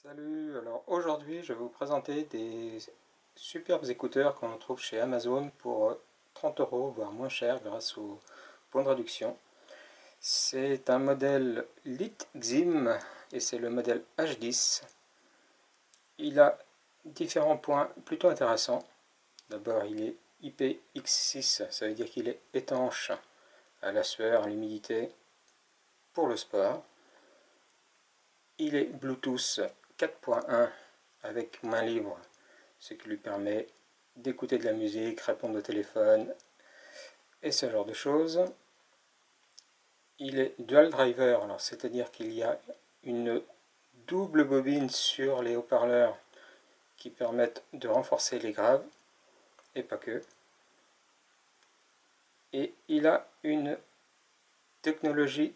Salut, alors aujourd'hui je vais vous présenter des superbes écouteurs qu'on trouve chez Amazon pour 30 €, voire moins cher grâce au point de réduction. C'est un modèle Litxim et c'est le modèle H10. Il a différents points plutôt intéressants. D'abord il est IPX6, ça veut dire qu'il est étanche à la sueur, à l'humidité, pour le sport. Il est Bluetooth 4.1 avec main libre, ce qui lui permet d'écouter de la musique, répondre au téléphone et ce genre de choses. Il est dual driver, alors c'est-à-dire qu'il y a une double bobine sur les haut-parleurs qui permettent de renforcer les graves et pas que. Et il a une technologie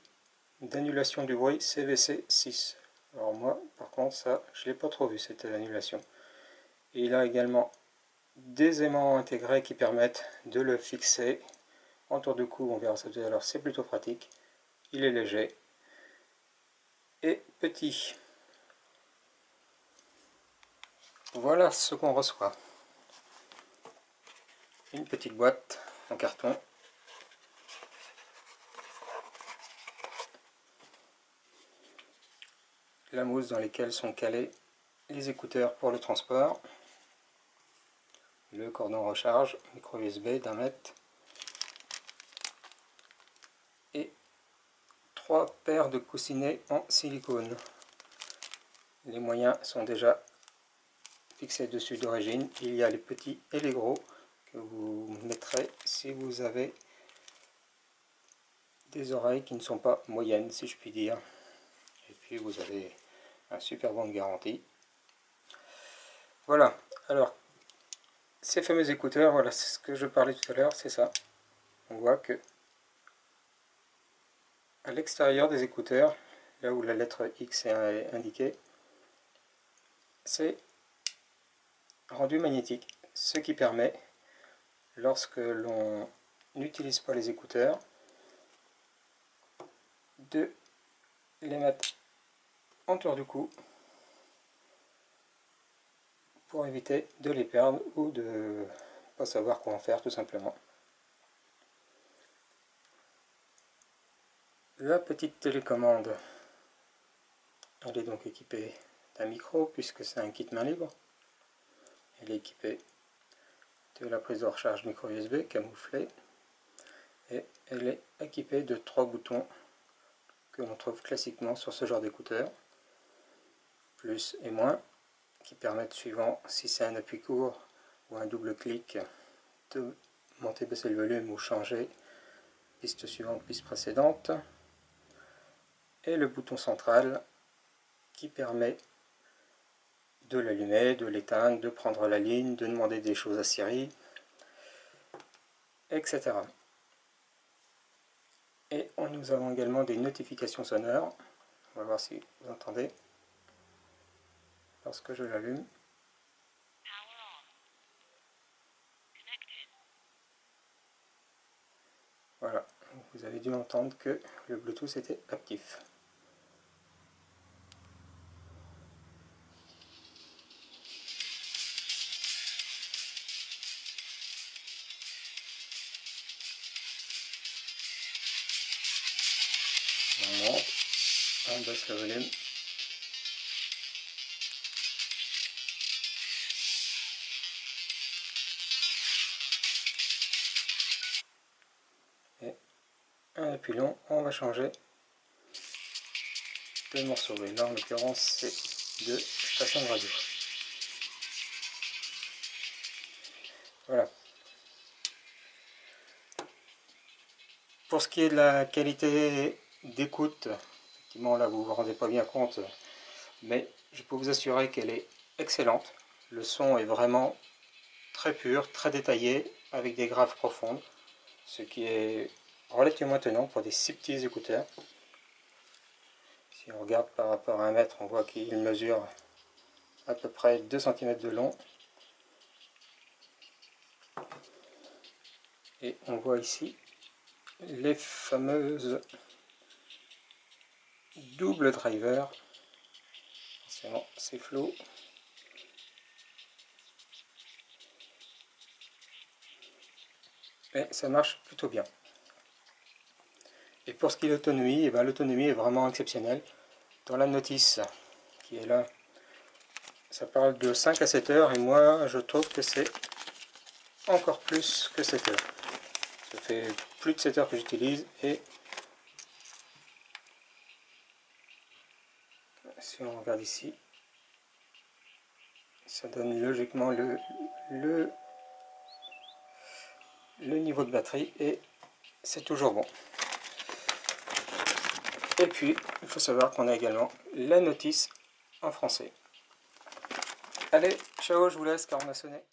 d'annulation du bruit CVC 6. Alors moi, par contre, ça, je l'ai pas trop vu cette annulation. Et il a également des aimants intégrés qui permettent de le fixer en tour de cou, on verra ça tout à l'heure, c'est plutôt pratique. Il est léger et petit. Voilà ce qu'on reçoit. Une petite boîte en carton. La mousse dans laquelle sont calés les écouteurs pour le transport. Le cordon recharge, micro USB d'1 mètre. Et 3 paires de coussinets en silicone. Les moyens sont déjà fixés dessus d'origine. Il y a les petits et les gros que vous mettrez si vous avez des oreilles qui ne sont pas moyennes, si je puis dire. Et puis vous avez un super bon de garantie. Voilà, alors ces fameux écouteurs, voilà, c'est ce que je parlais tout à l'heure, c'est ça. On voit que à l'extérieur des écouteurs, là où la lettre X est indiquée, c'est rendu magnétique, ce qui permet, lorsque l'on n'utilise pas les écouteurs, de les mettre en tour du cou pour éviter de les perdre ou de ne pas savoir quoi en faire tout simplement. La petite télécommande, elle est donc équipée d'un micro puisque c'est un kit main libre. Elle est équipée de la prise de recharge micro USB camouflée et elle est équipée de 3 boutons que l'on trouve classiquement sur ce genre d'écouteurs, plus et moins, qui permettent, suivant si c'est un appui court ou un double clic, de monter, baisser le volume ou changer piste suivante, piste précédente, et le bouton central qui permet de l'allumer, de l'éteindre, de prendre la ligne, de demander des choses à Siri, etc. Et nous avons également des notifications sonores. On va voir si vous entendez lorsque je l'allume. Voilà, vous avez dû entendre que le Bluetooth était actif. On monte, on baisse le volume. Et un appui long, on va changer de morceau. Et là en l'occurrence c'est de station de radio. Voilà. Pour ce qui est de la qualité d'écoute, effectivement là vous ne vous rendez pas bien compte, mais je peux vous assurer qu'elle est excellente. Le son est vraiment très pur, très détaillé, avec des graves profondes, ce qui est relativement étonnant pour des si petits écouteurs. Si on regarde par rapport à 1 mètre, on voit qu'il mesure à peu près 2 cm de long. Et on voit ici les fameuses double drivers. C'est bon, c'est flou. Et ça marche plutôt bien. Et pour ce qui est l'autonomie, eh ben, l'autonomie est vraiment exceptionnelle. Dans la notice qui est là, ça parle de 5 à 7 heures, et moi je trouve que c'est encore plus que 7 heures. Ça fait plus de 7 heures que j'utilise, et si on regarde ici, ça donne logiquement le niveau de batterie, et c'est toujours bon. Et puis, il faut savoir qu'on a également la notice en français. Allez, ciao, je vous laisse car on a sonné.